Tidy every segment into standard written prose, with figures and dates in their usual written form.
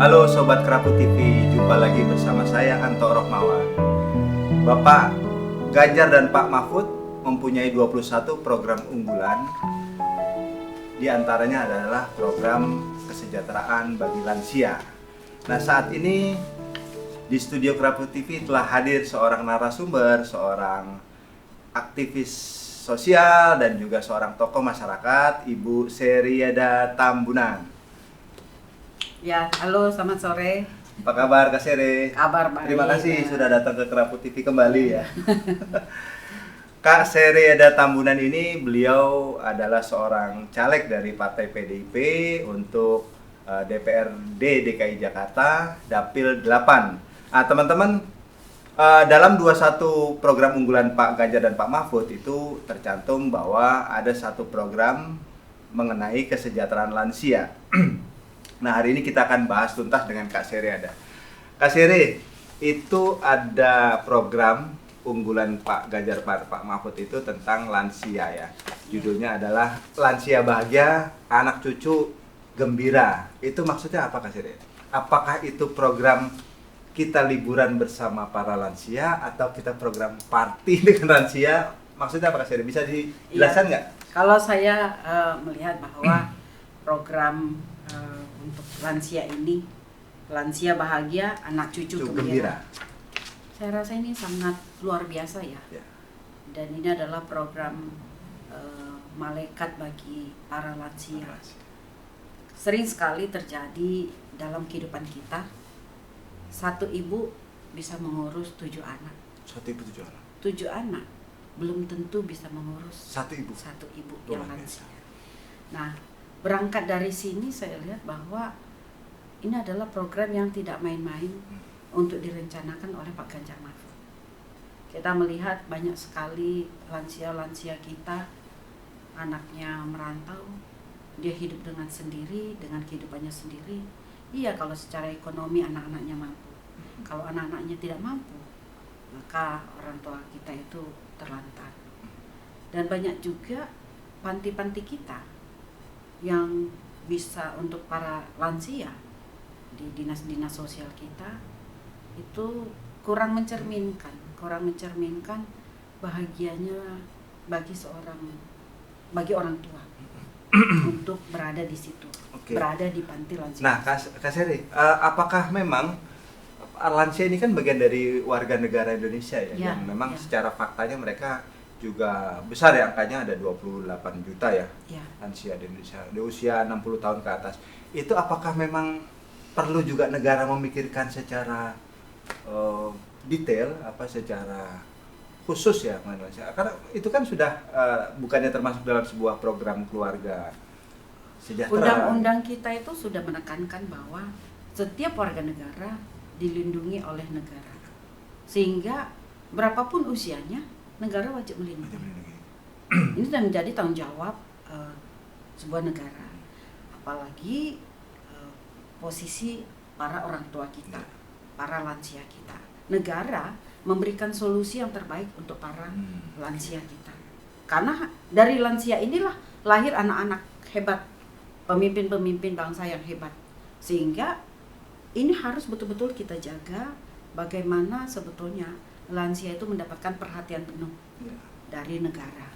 Halo Sobat Kerapu TV, jumpa lagi bersama saya Anto Rohmawan. Bapak Ganjar dan Pak Mahfud mempunyai 21 program unggulan. Di antaranya adalah program kesejahteraan bagi lansia. Nah, saat ini di studio Kerapu TV telah hadir seorang narasumber, seorang aktivis sosial dan juga seorang tokoh masyarakat, Ibu Seriada Tambunan. Ya, halo, selamat sore. Apa kabar Kak Sere? Kabar baik. Terima kasih sudah datang ke Kerapu TV kembali ya. Kak Seriada Tambunan ini beliau adalah seorang caleg dari Partai PDIP untuk DPRD DKI Jakarta Dapil 8. Nah, teman-teman, dalam 21 program unggulan Pak Ganjar dan Pak Mahfud itu tercantum bahwa ada satu program mengenai kesejahteraan lansia. Nah, hari ini kita akan bahas tuntas dengan Kak Seriada. Kak Seri, itu ada program unggulan Pak Ganjar Pak Mahfud itu tentang lansia ya. Judulnya adalah Lansia Bahagia, Anak Cucu Gembira. Itu maksudnya apa Kak Seri? Apakah itu program kita liburan bersama para lansia atau kita program party dengan lansia? Maksudnya apa Kak Seri? Bisa dijelaskan nggak? Kalau saya melihat bahwa program untuk lansia ini, lansia bahagia, anak cucu gembira. Saya rasa ini sangat luar biasa ya. Dan ini adalah program malaikat bagi para lansia. Sering sekali terjadi dalam kehidupan kita, satu ibu bisa mengurus 7 anak. Satu ibu 7 anak. 7 anak belum tentu bisa mengurus Satu ibu yang lansia. Nah, berangkat dari sini saya lihat bahwa ini adalah program yang tidak main-main untuk direncanakan oleh Pak Ganjar Mahfud. Kita melihat banyak sekali lansia-lansia kita, anaknya merantau, dia hidup dengan sendiri, dengan kehidupannya sendiri. Iya, kalau secara ekonomi anak-anaknya mampu. Kalau anak-anaknya tidak mampu, maka orang tua kita itu terlantar. Dan banyak juga panti-panti kita yang bisa untuk para lansia di dinas-dinas sosial kita itu kurang mencerminkan bahagianya bagi orang tua untuk berada di situ, berada di panti lansia. Nah, Kak Seri, apakah memang lansia ini kan bagian dari warga negara Indonesia ya, yang memang secara faktanya mereka juga besar ya, angkanya ada 28 juta ya, lansia di Indonesia di usia 60 tahun ke atas. Itu apakah memang perlu juga negara memikirkan secara detail, secara khusus ya mengenai lansia? Karena itu kan sudah bukannya termasuk dalam sebuah program keluarga sejahtera. Undang-undang kita itu sudah menekankan bahwa setiap warga negara dilindungi oleh negara, sehingga berapapun usianya negara wajib melindungi. Ini sudah menjadi tanggung jawab sebuah negara, apalagi posisi para orang tua kita, para lansia kita. Negara memberikan solusi yang terbaik untuk para lansia kita, karena dari lansia inilah lahir anak-anak hebat, pemimpin-pemimpin bangsa yang hebat. Sehingga ini harus betul-betul kita jaga bagaimana sebetulnya lansia itu mendapatkan perhatian penuh dari negara.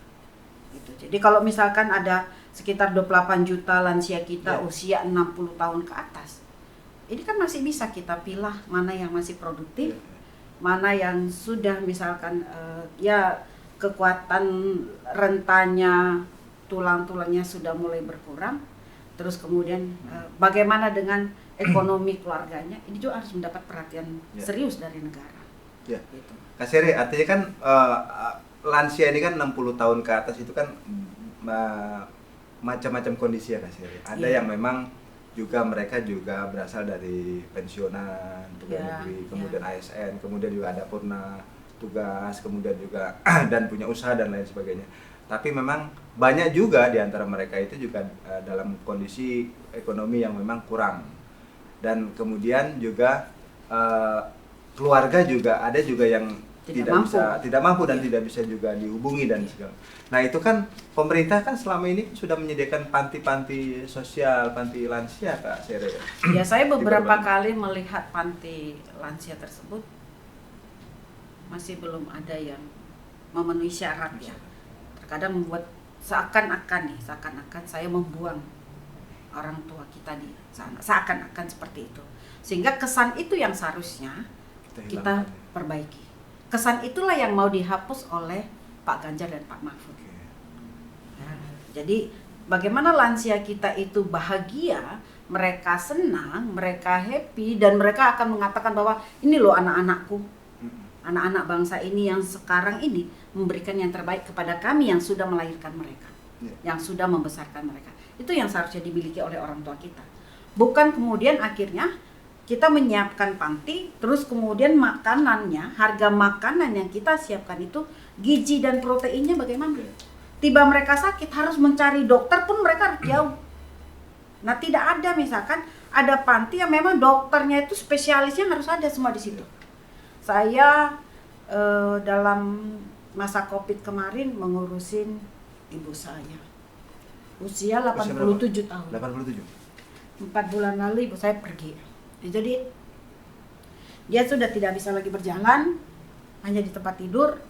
Gitu. Jadi kalau misalkan ada sekitar 28 juta lansia kita usia 60 tahun ke atas, ini kan masih bisa kita pilih mana yang masih produktif, mana yang sudah misalkan kekuatan rentannya, tulang-tulangnya sudah mulai berkurang. Terus kemudian bagaimana dengan ekonomi keluarganya, ini juga harus mendapat perhatian serius dari negara. Gitu. Kak Seri, artinya kan lansia ini kan 60 tahun ke atas itu kan macam-macam kondisi ya Kak Seri. Ada yang memang juga mereka juga berasal dari pensiunan, pegawai negeri, kemudian ASN, kemudian juga ada purna tugas, kemudian juga dan punya usaha dan lain sebagainya. Tapi memang banyak juga di antara mereka itu juga dalam kondisi ekonomi yang memang kurang. Dan kemudian juga keluarga juga ada juga yang tidak mampu dan Iya. tidak bisa juga dihubungi dan segala. Nah, itu kan pemerintah kan selama ini sudah menyediakan panti-panti sosial, panti lansia, Kak Sere. Ya, saya beberapa berbagai- kali melihat panti lansia tersebut masih belum ada yang memenuhi syarat ya. Terkadang membuat seakan-akan saya membuang orang tua kita di sana, seakan-akan seperti itu. Sehingga kesan itu yang seharusnya kita hilangkan. perbaiki. Kesan itulah yang mau dihapus oleh Pak Ganjar dan Pak Mahfud. Oke. Nah, jadi bagaimana lansia kita itu bahagia, mereka senang, mereka happy, dan mereka akan mengatakan bahwa ini loh anak-anakku, anak-anak bangsa ini yang sekarang ini memberikan yang terbaik kepada kami yang sudah melahirkan mereka, yang sudah membesarkan mereka. Itu yang seharusnya dimiliki oleh orang tua kita. Bukan kemudian akhirnya kita menyiapkan panti, terus kemudian makanannya, harga makanan yang kita siapkan itu gizi dan proteinnya bagaimana? Tiba mereka sakit harus mencari dokter pun mereka harus jauh. Nah, tidak ada misalkan ada panti yang memang dokternya itu spesialisnya harus ada semua di situ. Saya dalam masa Covid kemarin mengurusin ibu saya. Usia 87 tahun. 87. 4 bulan lalu ibu saya pergi. Jadi dia sudah tidak bisa lagi berjalan, hanya di tempat tidur.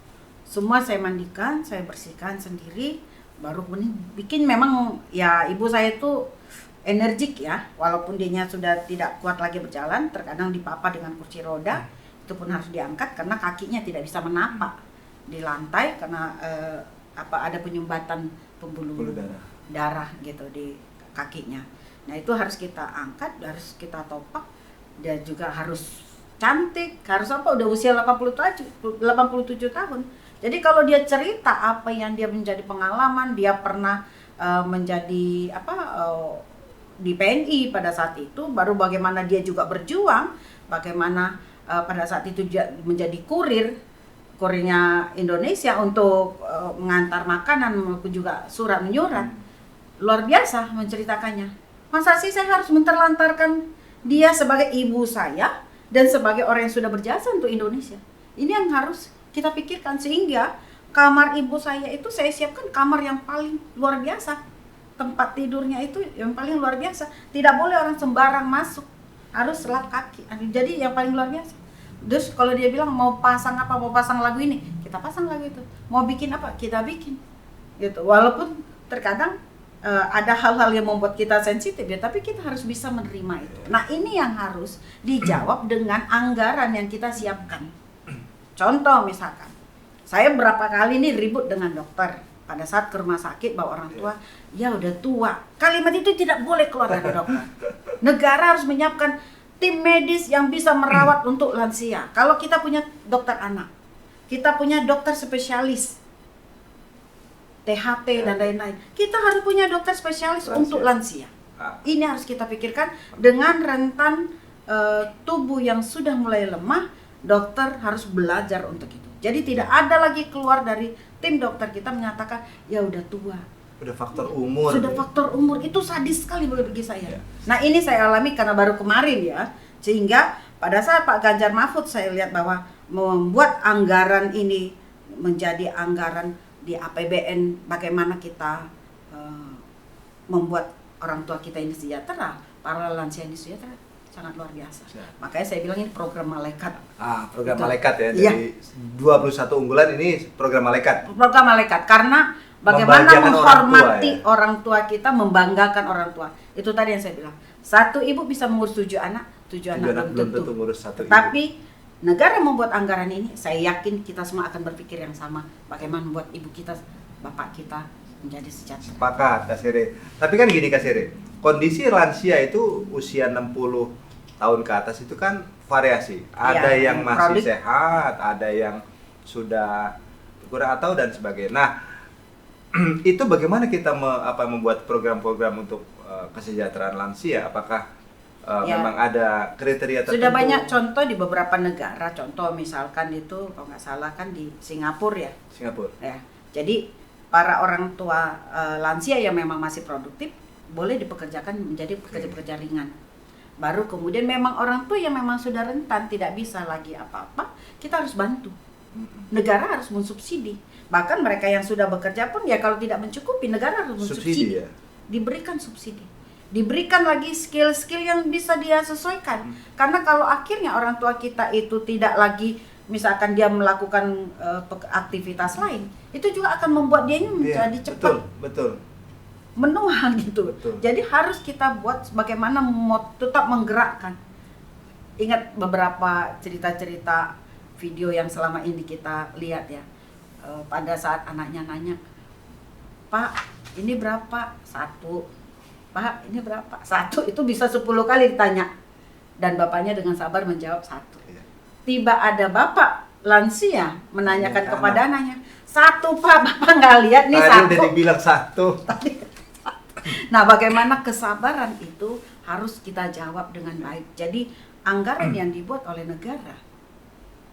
Semua saya mandikan, saya bersihkan sendiri, baru kemudian bikin memang ya ibu saya itu energik ya, walaupun dia sudah tidak kuat lagi berjalan, terkadang dipapa dengan kursi roda, itu pun harus diangkat karena kakinya tidak bisa menapak di lantai karena ada penyumbatan pembuluh darah gitu di kakinya. Nah, itu harus kita angkat, harus kita topak. Dia juga harus cantik, harus udah usia 87 tahun. Jadi kalau dia cerita apa yang dia menjadi pengalaman, dia pernah menjadi di PNI pada saat itu, baru bagaimana dia juga berjuang, bagaimana pada saat itu menjadi kurirnya Indonesia untuk mengantar makanan maupun juga surat menyurat. Luar biasa menceritakannya. Masa sih saya harus menterlantarkan dia sebagai ibu saya dan sebagai orang yang sudah berjasa untuk Indonesia? Ini yang harus kita pikirkan, sehingga kamar ibu saya itu saya siapkan kamar yang paling luar biasa. Tempat tidurnya itu yang paling luar biasa. Tidak boleh orang sembarang masuk, harus selap kaki. Jadi yang paling luar biasa. Terus kalau dia bilang mau pasang apa, mau pasang lagu ini, kita pasang lagu itu. Mau bikin apa, kita bikin. Gitu. Walaupun terkadang ada hal-hal yang membuat kita sensitif ya, tapi kita harus bisa menerima itu. Nah, ini yang harus dijawab dengan anggaran yang kita siapkan. Contoh misalkan, saya berapa kali nih ribut dengan dokter pada saat ke rumah sakit bawa orang tua, ya udah tua. Kalimat itu tidak boleh keluar dari dokter. Negara harus menyiapkan tim medis yang bisa merawat untuk lansia. Kalau kita punya dokter anak, kita punya dokter spesialis THT dan lain-lain. Kita harus punya dokter spesialis untuk lansia. Ini harus kita pikirkan dengan rentan tubuh yang sudah mulai lemah, dokter harus belajar untuk itu. Jadi tidak ada lagi keluar dari tim dokter kita menyatakan ya udah tua. Sudah faktor umur. Sudah faktor umur, itu sadis sekali bagi saya. Nah, ini saya alami karena baru kemarin ya. Sehingga pada saat Pak Ganjar Mahfud saya lihat bahwa membuat anggaran ini menjadi anggaran di APBN, bagaimana kita membuat orang tua kita ini sejahtera, para lansia ini sejahtera, sangat luar biasa. Makanya saya bilang ini program malaikat. Program malaikat ya. Dari 21 unggulan ini program malaikat. Program malaikat karena bagaimana menghormati orang tua kita, membanggakan orang tua. Itu tadi yang saya bilang. Satu ibu bisa mengurus 7 anak, 7 anak belum tentu ngurus satu ibu. Tapi negara membuat anggaran ini, saya yakin kita semua akan berpikir yang sama. Bagaimana membuat ibu kita, bapak kita menjadi sejahtera. Sepakat, Kak Sere. Tapi kan gini, Kak Sere, kondisi lansia itu usia 60 tahun ke atas itu kan variasi. Ada yang masih sehat, ada yang sudah kurang atau dan sebagainya. Nah, itu bagaimana kita membuat program-program untuk kesejahteraan lansia? Apakah memang ada kriteria tertentu? Sudah banyak contoh di beberapa negara. Contoh misalkan itu kalau nggak salah kan di Singapura ya. Singapura. Ya. Jadi para orang tua lansia yang memang masih produktif boleh dipekerjakan menjadi pekerja-pekerja ringan. Baru kemudian memang orang tua yang memang sudah rentan tidak bisa lagi apa-apa, kita harus bantu. Negara harus mensubsidi. Bahkan mereka yang sudah bekerja pun ya kalau tidak mencukupi, negara harus mensubsidi. Ya? Diberikan subsidi. Diberikan lagi skill-skill yang bisa dia sesuaikan. Karena kalau akhirnya orang tua kita itu tidak lagi, misalkan dia melakukan aktivitas lain, itu juga akan membuat dia menjadi cepat. Betul. Menua gitu. Betul. Jadi harus kita buat bagaimana tetap menggerakkan. Ingat beberapa cerita-cerita video yang selama ini kita lihat ya. Pada saat anaknya nanya, "Pak, ini berapa?" 1. "Pak, ini berapa?" 1. Itu bisa 10 kali ditanya. Dan bapaknya dengan sabar menjawab 1. Tiba ada bapak lansia menanyakan kepada anaknya, 1 Pak, bapak nggak lihat nih 1. Tadi udah dibilang 1. Nah, bagaimana kesabaran itu harus kita jawab dengan baik. Jadi anggaran yang dibuat oleh negara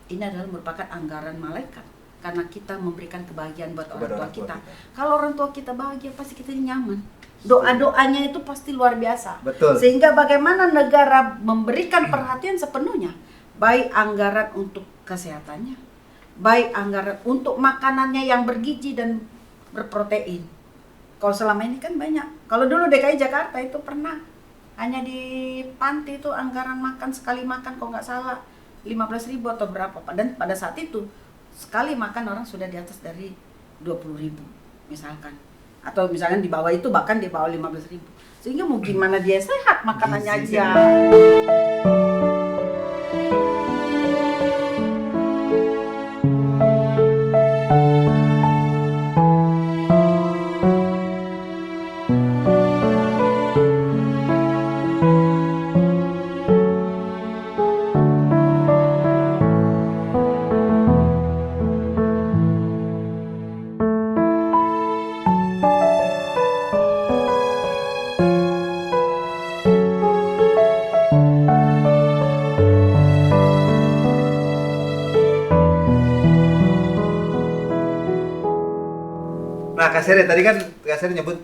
ini adalah merupakan anggaran malaikat, karena kita memberikan kebahagiaan buat orang tua kita. Kalau orang tua kita bahagia, pasti kita nyaman. Doa-doanya itu pasti luar biasa. Betul. Sehingga bagaimana negara memberikan perhatian sepenuhnya, baik anggaran untuk kesehatannya, baik anggaran untuk makanannya yang bergizi dan berprotein. Kalau selama ini kan banyak. Kalau dulu DKI Jakarta itu pernah hanya di panti itu anggaran makan sekali makan kalau nggak salah 15.000 atau berapa, dan pada saat itu sekali makan orang sudah di atas dari 20.000 misalkan, atau misalkan di bawah itu bahkan di bawah 15.000, sehingga mau gimana dia sehat makanannya aja. Nah, Kak Sere tadi kan Kak Sere nyebut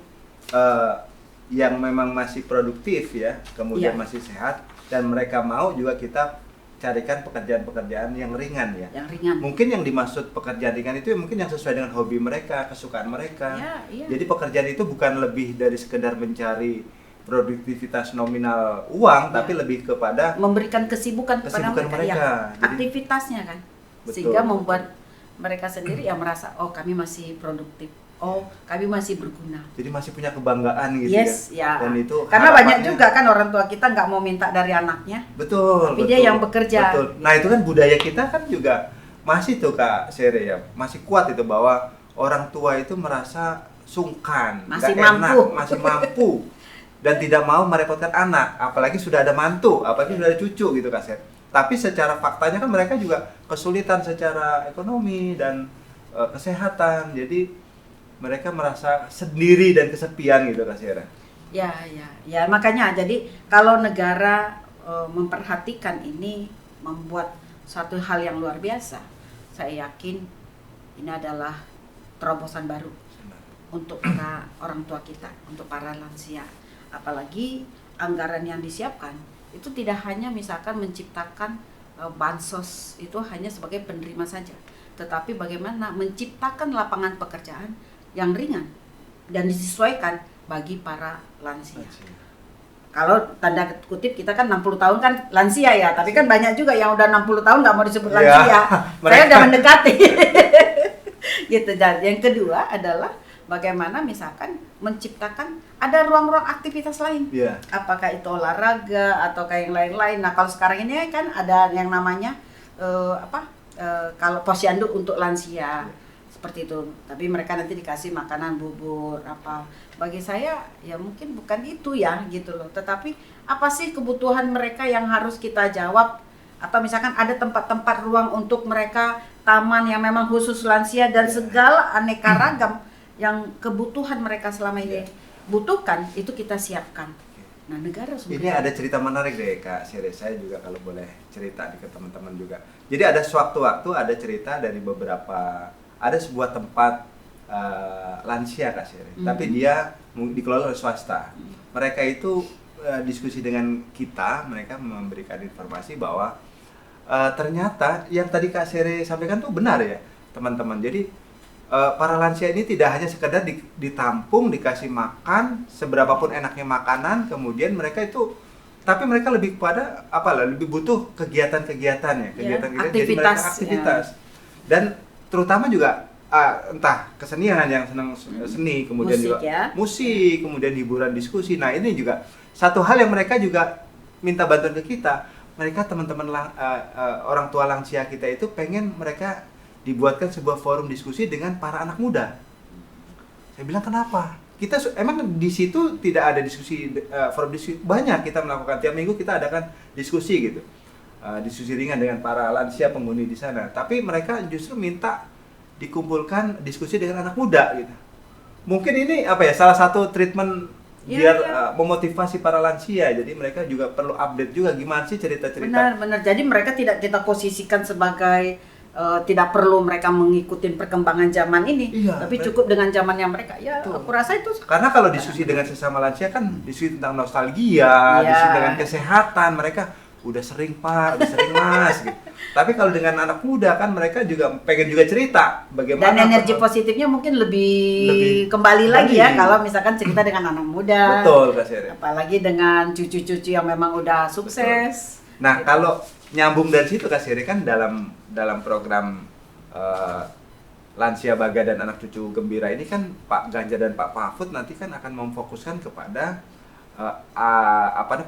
yang memang masih produktif ya, kemudian masih sehat, dan mereka mau juga kita carikan pekerjaan-pekerjaan yang ringan ya. Yang ringan. Mungkin yang dimaksud pekerjaan ringan itu mungkin yang sesuai dengan hobi mereka, kesukaan mereka. Iya. Jadi pekerjaan itu bukan lebih dari sekedar mencari produktivitas nominal uang, tapi lebih kepada memberikan kesibukan kepada mereka. Ya, Jadi, aktivitasnya kan. Betul, sehingga membuat mereka sendiri yang merasa, oh kami masih produktif, oh kami masih berguna. Jadi masih punya kebanggaan gitu ya. Dan itu karena banyak harapannya- juga kan orang tua kita nggak mau minta dari anaknya. Betul. Tapi dia yang bekerja. Betul. Nah itu kan budaya kita kan juga masih tuh Kak Sere ya, masih kuat itu bahwa orang tua itu merasa sungkan, Masih nggak mampu. masih mampu dan tidak mau merepotkan anak, apalagi sudah ada mantu, apalagi sudah ada cucu gitu Kak Sere. Tapi secara faktanya kan mereka juga kesulitan secara ekonomi dan kesehatan, jadi mereka merasa sendiri dan kesepian gitu Kak Sere. Ya makanya jadi kalau negara memperhatikan ini, membuat suatu hal yang luar biasa, saya yakin ini adalah terobosan baru untuk para orang tua kita, untuk para lansia. Apalagi anggaran yang disiapkan itu tidak hanya misalkan menciptakan bansos itu hanya sebagai penerima saja, tetapi bagaimana menciptakan lapangan pekerjaan yang ringan dan disesuaikan bagi para lansia. Kalau tanda kutip kita kan 60 tahun kan lansia ya, tapi kan banyak juga yang udah 60 tahun nggak mau disebut lansia. Saya udah mendekati. Gitu. Dan yang kedua adalah bagaimana misalkan menciptakan ada ruang-ruang aktivitas lain. Apakah itu olahraga atau kayak yang lain-lain. Nah, kalau sekarang ini kan ada yang namanya kalau posyandu untuk lansia. Seperti itu. Tapi mereka nanti dikasih makanan bubur apa. Bagi saya ya mungkin bukan itu ya gitu loh. Tetapi apa sih kebutuhan mereka yang harus kita jawab? Atau misalkan ada tempat-tempat ruang untuk mereka, taman yang memang khusus lansia dan segala aneka ragam yang kebutuhan mereka selama ini butuhkan itu kita siapkan. Nah, negara ini ada cerita menarik deh Kak Sere, saya juga kalau boleh cerita ke teman-teman juga. Jadi ada sewaktu-waktu ada cerita dari beberapa, ada sebuah tempat lansia Kak Sere, tapi dia dikelola oleh swasta. Mereka itu diskusi dengan kita, mereka memberikan informasi bahwa ternyata yang tadi Kak Sere sampaikan tuh benar ya teman-teman. Jadi para lansia ini tidak hanya sekedar ditampung, dikasih makan seberapapun enaknya makanan, kemudian mereka itu, tapi mereka lebih kepada lebih butuh kegiatan-kegiatannya, kegiatan-kegiatan, jadi mereka aktivitas. Dan terutama juga entah kesenian yang senang seni, kemudian musik, juga musik, kemudian hiburan, diskusi. Nah, ini juga satu hal yang mereka juga minta bantuan ke kita. Mereka teman-teman orang tua lansia kita itu pengen mereka dibuatkan sebuah forum diskusi dengan para anak muda. Saya bilang kenapa? Kita emang di situ tidak ada diskusi, forum diskusi banyak kita melakukan, tiap minggu kita adakan diskusi gitu, diskusi ringan dengan para lansia penghuni di sana. Tapi mereka justru minta dikumpulkan diskusi dengan anak muda gitu. Mungkin ini salah satu treatment biar memotivasi para lansia. Jadi mereka juga perlu update juga gimana sih cerita-cerita. Benar. Jadi mereka tidak kita posisikan sebagai tidak perlu mereka mengikuti perkembangan zaman ini, tapi cukup dengan zamannya mereka. Aku rasa itu. Karena kalau diskusi dengan sesama lansia kan diskusi tentang nostalgia, diskusi dengan kesehatan, mereka udah sering Pak, udah sering Mas gitu. Tapi kalau dengan anak muda kan mereka juga pengen juga cerita bagaimana. Dan energi positifnya mungkin lebih kembali lagi ya kalau misalkan cerita dengan anak muda. Betul, Kak Sere. Apalagi dengan cucu-cucu yang memang udah sukses. Betul. Nah, kalau nyambung dari situ Kak Sere, kan dalam program Lansia Baga dan Anak Cucu Gembira ini kan Pak Ganjar dan Pak Mahfud nanti kan akan memfokuskan kepada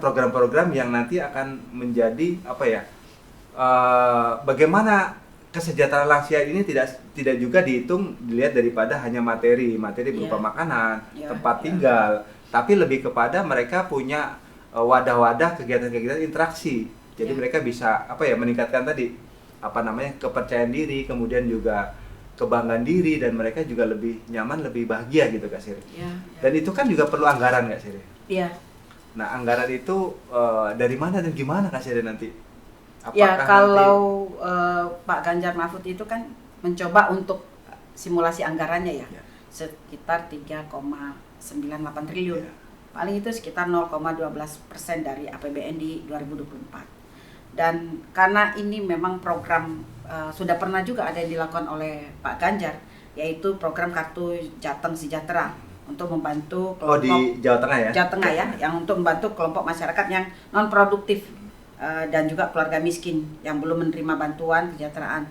program-program yang nanti akan menjadi bagaimana kesejahteraan lansia ini tidak juga dilihat daripada hanya materi berupa makanan, tempat tinggal, tapi lebih kepada mereka punya wadah-wadah kegiatan-kegiatan interaksi. Jadi mereka bisa meningkatkan tadi kepercayaan diri, kemudian juga kebanggaan diri, dan mereka juga lebih nyaman, lebih bahagia gitu Kak Siri. Dan itu kan juga perlu anggaran Kak Siri. Iya. Nah, anggaran itu dari mana dan gimana Kak Siri nanti? Kalau Pak Ganjar Mahfud itu kan mencoba untuk simulasi anggarannya sekitar 3,98 triliun. Paling itu sekitar 0,12% dari APBN di 2024. Dan karena ini memang program sudah pernah juga ada yang dilakukan oleh Pak Ganjar, yaitu program Kartu Jateng Sejahtera untuk membantu kelompok di Jawa Tengah ya? Jawa Tengah yang untuk membantu kelompok masyarakat yang non produktif dan juga keluarga miskin yang belum menerima bantuan kesejahteraan.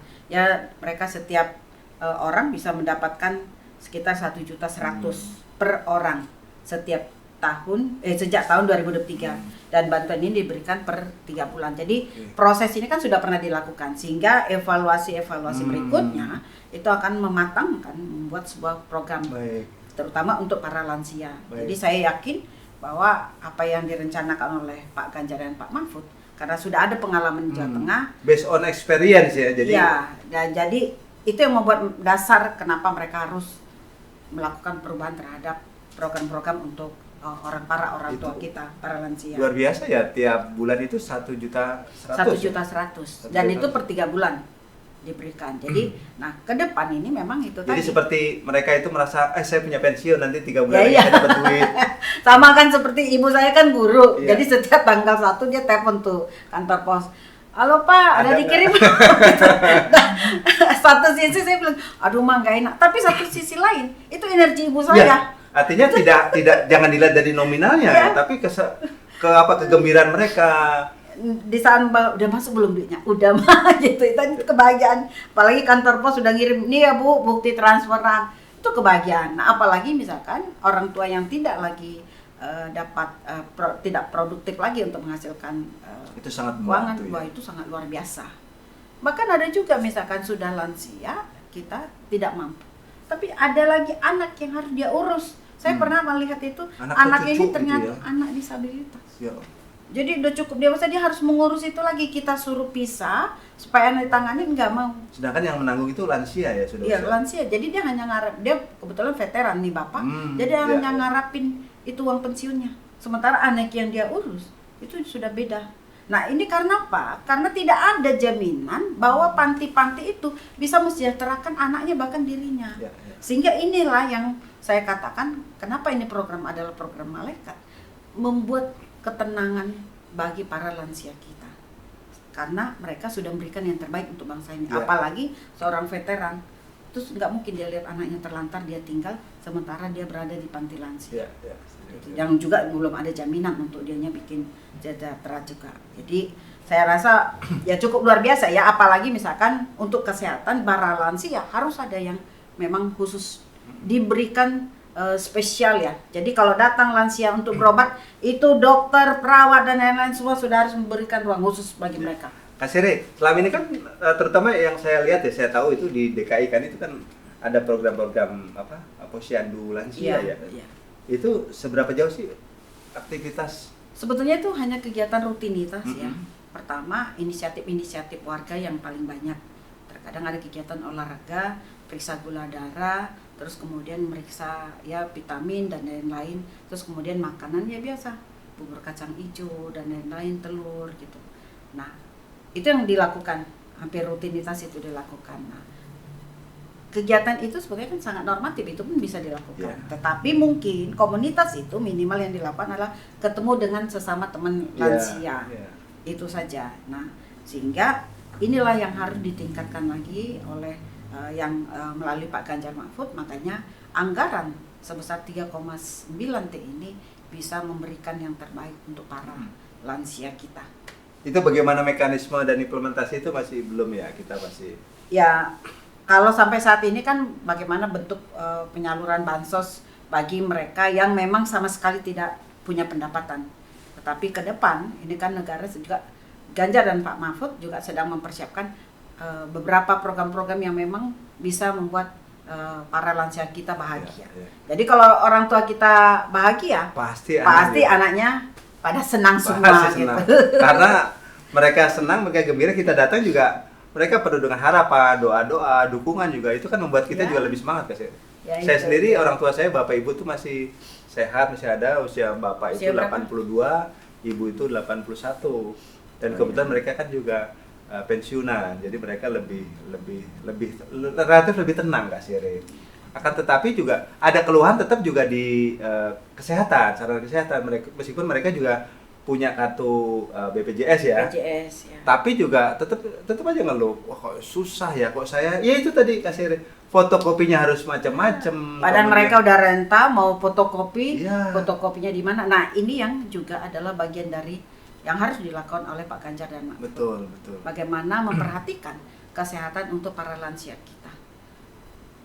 Mereka setiap orang bisa mendapatkan sekitar 1.100.000 per orang setiap tahun sejak tahun 2023, dan bantuan ini diberikan per 3 bulan. Jadi proses ini kan sudah pernah dilakukan, sehingga evaluasi berikutnya itu akan mematangkan membuat sebuah program terutama untuk para lansia. Jadi saya yakin bahwa apa yang direncanakan oleh Pak Ganjar dan Pak Mahfud, karena sudah ada pengalaman di Jawa Tengah, based on experience ya. Jadi itu yang membuat dasar kenapa mereka harus melakukan perubahan terhadap program-program untuk para orang tua kita, para lansia. Luar biasa ya, tiap bulan itu 1.100.000 dan itu per 3 bulan diberikan. Jadi nah ke depan ini memang itu jadi tadi. Seperti mereka itu merasa saya punya pensiun nanti 3 bulan lagi saya dapat duit. Sama kan seperti ibu saya kan guru. Jadi setiap tanggal 1 dia telepon tuh kantor pos. Halo Pak, ada dikirim. Nah, satu sisi saya bilang, aduh mah gak enak. Tapi satu sisi lain, itu energi ibu saya. Artinya tidak jangan dilihat dari nominalnya, tapi kegembiraan mereka. Di saat udah masuk belum duitnya, udah mah gitu, itu kebahagiaan. Apalagi kantor pos sudah ngirim, nih ya Bu, bukti transferan, itu kebahagiaan. Nah, apalagi misalkan orang tua yang tidak lagi tidak produktif lagi untuk menghasilkan itu sangat keuangan, itu sangat luar biasa. Bahkan ada juga misalkan sudah lansia, kita tidak mampu, tapi ada lagi anak yang harus dia urus. Saya pernah melihat itu, anak ini ternyata anak disabilitas. Jadi udah cukup dewasa, dia harus mengurus itu lagi. Kita suruh pisah supaya anak ditangani, nggak mau. Sedangkan yang menanggung itu lansia ya sudah. Iya lansia. Jadi dia hanya ngarap, dia kebetulan veteran nih bapak. Jadi hanya ngarapin itu uang pensiunnya. Sementara anak yang dia urus itu sudah beda. Nah ini karena apa? Karena tidak ada jaminan bahwa panti-panti itu bisa mesejahterakan anaknya bahkan dirinya. Sehingga inilah yang saya katakan, kenapa ini program adalah program malaikat, membuat ketenangan bagi para lansia kita. karena mereka sudah memberikan yang terbaik untuk bangsa ini. Ya. Apalagi seorang veteran, terus nggak mungkin dia lihat anaknya terlantar, dia tinggal sementara dia berada di panti lansia. Yang juga belum ada jaminan untuk dianya bikin sejahtera juga. Jadi saya rasa ya cukup luar biasa ya, apalagi misalkan untuk kesehatan para lansia harus ada yang memang khusus diberikan spesial ya. Jadi kalau datang lansia untuk berobat, itu dokter, perawat dan lain-lain semua sudah harus memberikan ruang khusus bagi mereka. Kak Sere, selama ini kan terutama yang saya lihat ya, saya tahu itu di DKI kan itu kan ada program-program apa posyandu lansia ya. Iya. Itu seberapa jauh sih aktivitas? Sebetulnya itu hanya kegiatan rutinitas ya. Pertama, inisiatif warga yang paling banyak. Terkadang ada kegiatan olahraga, periksa gula darah, terus kemudian meriksa ya vitamin dan lain-lain, terus kemudian makanan ya biasa, bubur kacang hijau dan lain-lain, telur gitu. Nah, itu yang dilakukan, hampir rutinitas itu dilakukan. Nah, kegiatan itu sebetulnya kan sangat normatif, itu pun bisa dilakukan. Yeah. Tetapi mungkin komunitas itu minimal yang dilakukan adalah ketemu dengan sesama teman lansia. Itu saja. Nah, sehingga inilah yang harus ditingkatkan lagi oleh yang melalui Pak Ganjar Mahfud. Makanya anggaran sebesar 3,9 T ini bisa memberikan yang terbaik untuk para lansia kita. Itu bagaimana mekanisme dan implementasi itu masih belum ya, kita masih ya. Kalau sampai saat ini kan bagaimana bentuk penyaluran bansos bagi mereka yang memang sama sekali tidak punya pendapatan. Tetapi ke depan ini kan negara juga, Ganjar dan Pak Mahfud juga sedang mempersiapkan beberapa program-program yang memang bisa membuat para lansia kita bahagia. Jadi kalau orang tua kita bahagia, pasti anaknya pada senang semua gitu. Karena mereka senang, mereka gembira, kita datang juga mereka penuh dengan harapan, doa-doa, dukungan juga, itu kan membuat kita juga lebih semangat Kak. Saya sendiri, orang tua saya, bapak ibu tuh masih sehat, masih ada. Usia bapak itu 82, ibu itu 81. Dan kebetulan mereka kan juga pensiunan, jadi mereka relatif lebih tenang Kak Sire. Akan tetapi juga ada keluhan tetap juga di kesehatan, sarana kesehatan mereka, meskipun mereka juga punya kartu BPJS ya. BPJS ya. Tapi juga tetap aja ngeluh. Wah, kok susah ya, kok saya. Ya itu tadi Kak Sire, fotokopinya harus macam-macam. Padahal mereka udah renta, mau fotokopi, fotokopinya di mana? Nah, ini yang juga adalah bagian dari yang harus dilakukan oleh Pak Ganjar dan Mahfud. Betul. Bagaimana memperhatikan kesehatan untuk para lansia kita.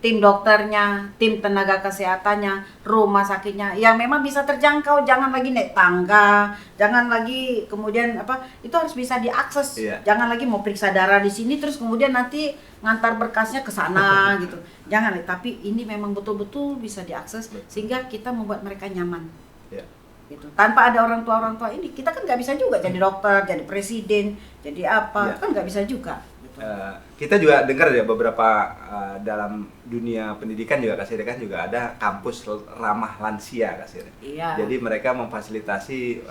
Tim dokternya, tim tenaga kesehatannya, rumah sakitnya yang memang bisa terjangkau, jangan lagi naik tangga, jangan lagi kemudian itu harus bisa diakses. Jangan lagi mau periksa darah di sini terus kemudian nanti ngantar berkasnya ke sana gitu. Jangan, tapi ini memang betul-betul bisa diakses sehingga kita membuat mereka nyaman. Gitu. Tanpa ada orang tua ini, kita kan nggak bisa juga jadi dokter, jadi presiden, jadi apa, kan nggak bisa juga. Kita juga dengar ya beberapa dalam dunia pendidikan juga Kak Sire kan juga ada kampus ramah lansia Kak Sire. Jadi mereka memfasilitasi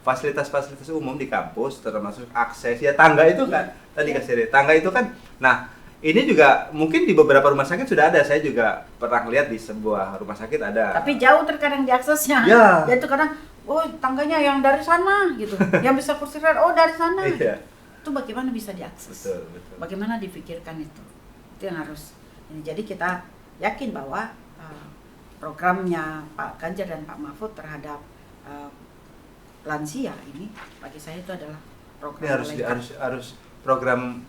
fasilitas-fasilitas umum di kampus, termasuk akses ya tangga itu kan tadi Kak Sire. Tangga itu kan, nah ini juga mungkin di beberapa rumah sakit sudah ada. Saya juga pernah lihat di sebuah rumah sakit ada. Tapi jauh terkadang diaksesnya. Ya itu kadang, tangganya yang dari sana gitu. Yang bisa kursi roda, dari sana. Itu bagaimana bisa diakses? Betul. Bagaimana dipikirkan itu yang harus. Jadi kita yakin bahwa programnya Pak Ganjar dan Pak Mahfud terhadap lansia ini bagi saya itu adalah program harus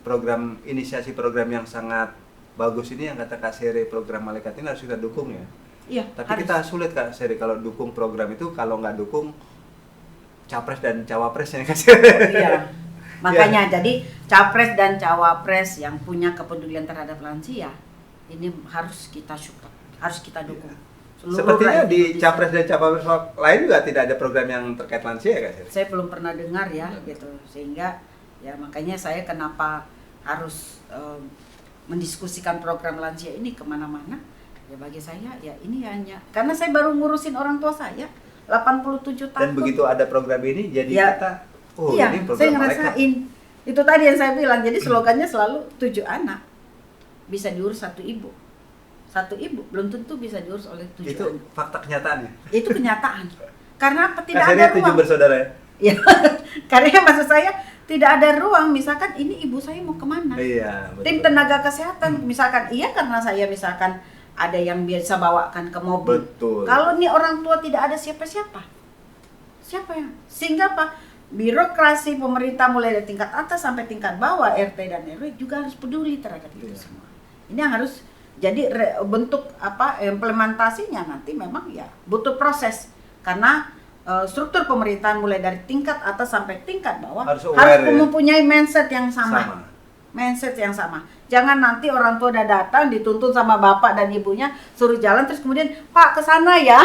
program inisiasi program yang sangat bagus ini yang kata Kak Sere, program Malaikat ini harus kita dukung ya. Iya. Tapi kita sulit Kak Sere kalau dukung program itu, kalau nggak dukung capres dan cawapresnya Kak Sere. Iya. Makanya jadi capres dan cawapres yang punya kepedulian terhadap lansia ini harus kita support, harus kita dukung. Sepertinya di capres dan cawapres lain juga tidak ada program yang terkait lansia ya Kak Sere? Saya belum pernah dengar ya gitu, sehingga ya makanya saya kenapa harus mendiskusikan program lansia ini kemana-mana. Ya bagi saya ya ini hanya karena saya baru ngurusin orang tua saya 87 tahun. Dan begitu ada program ini jadi kita ini program saya ngerasain. Itu tadi yang saya bilang, jadi slogannya selalu 7 anak bisa diurus 1 ibu. 1 ibu belum tentu bisa diurus oleh 7 itu anak. Itu fakta kenyataannya. Itu kenyataan. Karena apa? Tidak ada ruang. 7 bersaudara ya? Ya, karena maksud saya tidak ada ruang. Misalkan ini ibu saya mau kemana? Iya, betul. Tim tenaga kesehatan, misalkan iya karena saya misalkan ada yang biasa bawakan ke mobil. Betul. Kalau nih orang tua tidak ada siapa-siapa, siapa yang? Sehingga apa? Birokrasi pemerintah mulai dari tingkat atas sampai tingkat bawah, RT dan RW juga harus peduli terhadap itu Iya. semua. Ini yang harus jadi bentuk apa implementasinya nanti memang ya butuh proses karena struktur pemerintahan mulai dari tingkat atas sampai tingkat bawah Harus aware, ya? mempunyai mindset yang sama. Sama. Mindset yang sama. Jangan nanti orang tua udah datang dituntun sama bapak dan ibunya suruh jalan terus kemudian Pak ke sana ya.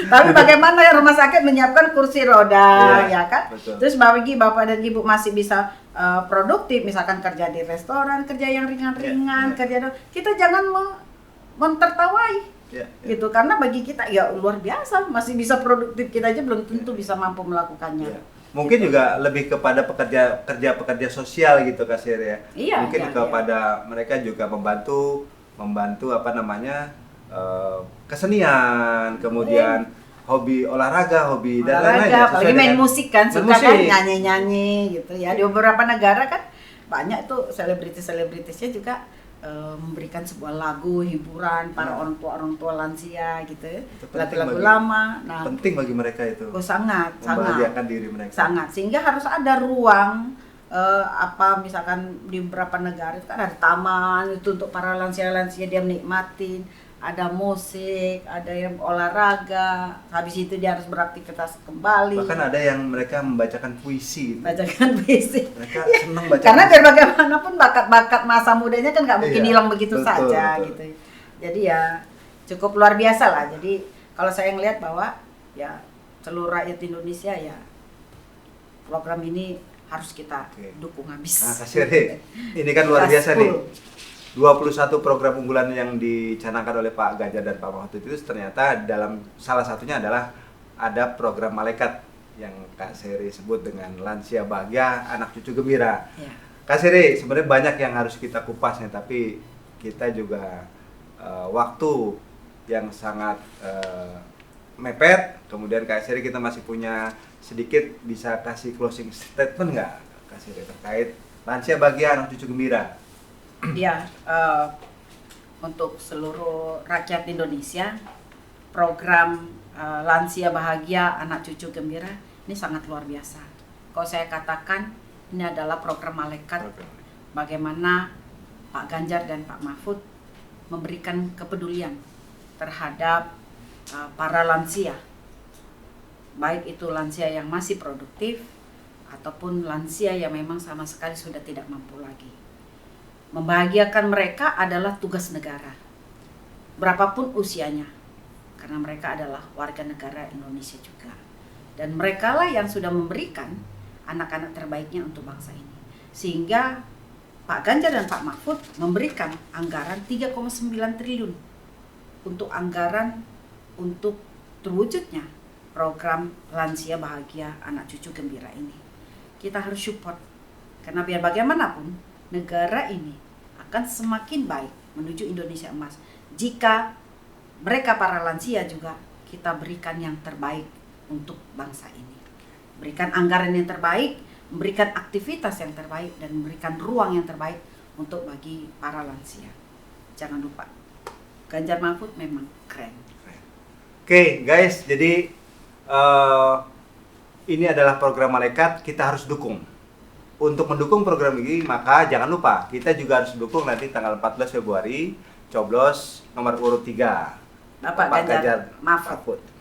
Tapi bagaimana ya rumah sakit menyiapkan kursi roda Iya, ya kan? betul. Terus bagi bapak dan ibu masih bisa produktif misalkan kerja di restoran, kerja yang ringan-ringan, Iya, iya. kerja kita jangan mentertawai Ya, gitu karena bagi kita ya luar biasa masih bisa produktif kita aja belum tentu bisa mampu melakukannya. ya. Mungkin juga lebih kepada pekerja sosial gitu Kak Seri ya. Iya, Mungkin iya, kepada mereka juga membantu apa namanya kesenian, kemudian hobi olahraga, hobi dan lain-lain. Ya, apalagi sesuai main dengan- musik kan main suka kan musik. nyanyi-nyanyi gitu ya di beberapa negara kan banyak tuh selebritisnya juga memberikan sebuah lagu hiburan para orang tua lansia gitu Itu penting lagu-lagu bagi- lama. Nah, Penting bagi mereka itu. oh, sangat Membahagiakan diri mereka. sangat sehingga harus ada ruang apa misalkan di beberapa negara itu kan ada taman itu untuk para lansia dia menikmatin, ada musik, ada yang olahraga, habis itu dia harus beraktivitas kembali. Bahkan ada yang mereka membacakan puisi. Bacakan puisi. Mereka senang baca. Karena biar bagaimanapun bakat-bakat masa mudanya kan nggak mungkin Iya, hilang begitu betul, saja betul. gitu. Jadi ya cukup luar biasa lah. Jadi kalau saya ngelihat bahwa ya seluruh rakyat Indonesia ya program ini harus kita Oke. dukung habis. Nah, Kak Seri, ini kan luar biasa nih. Gaspol. 21 program unggulan yang dicanangkan oleh Pak Ganjar dan Pak Mahfud itu ternyata dalam salah satunya adalah ada program malaikat yang Kak Seri sebut dengan Lansia Bahagia Anak Cucu Gembira. Ya. Kak Seri, sebenarnya banyak yang harus kita kupas nih, tapi kita juga waktu yang sangat mepet. Kemudian Kak Seri kita masih punya sedikit, bisa kasih closing statement nggak Kak Seri terkait Lansia Bahagia Anak Cucu Gembira? Ya, untuk seluruh rakyat Indonesia, program Lansia Bahagia Anak Cucu Gembira ini sangat luar biasa. Kalau saya katakan ini adalah program malaikat bagaimana Pak Ganjar dan Pak Mahfud memberikan kepedulian terhadap para lansia, baik itu lansia yang masih produktif ataupun lansia yang memang sama sekali sudah tidak mampu lagi. Membahagiakan mereka adalah tugas negara, berapapun usianya, karena mereka adalah warga negara Indonesia juga. Dan merekalah yang sudah memberikan anak-anak terbaiknya untuk bangsa ini. Sehingga Pak Ganjar dan Pak Mahfud memberikan anggaran 3,9 triliun untuk anggaran untuk terwujudnya program Lansia Bahagia Anak Cucu Gembira ini. Kita harus support, karena biar bagaimanapun negara ini akan semakin baik menuju Indonesia emas jika mereka para lansia juga kita berikan yang terbaik untuk bangsa ini. Berikan anggaran yang terbaik, memberikan aktivitas yang terbaik, dan memberikan ruang yang terbaik untuk bagi para lansia. Jangan lupa, Ganjar Mahfud memang keren. Oke, guys, jadi ini adalah program malaikat, kita harus dukung. Untuk mendukung program ini, maka jangan lupa kita juga harus dukung nanti tanggal 14 Februari coblos nomor urut 3 Bapak Ganjar Mahfud.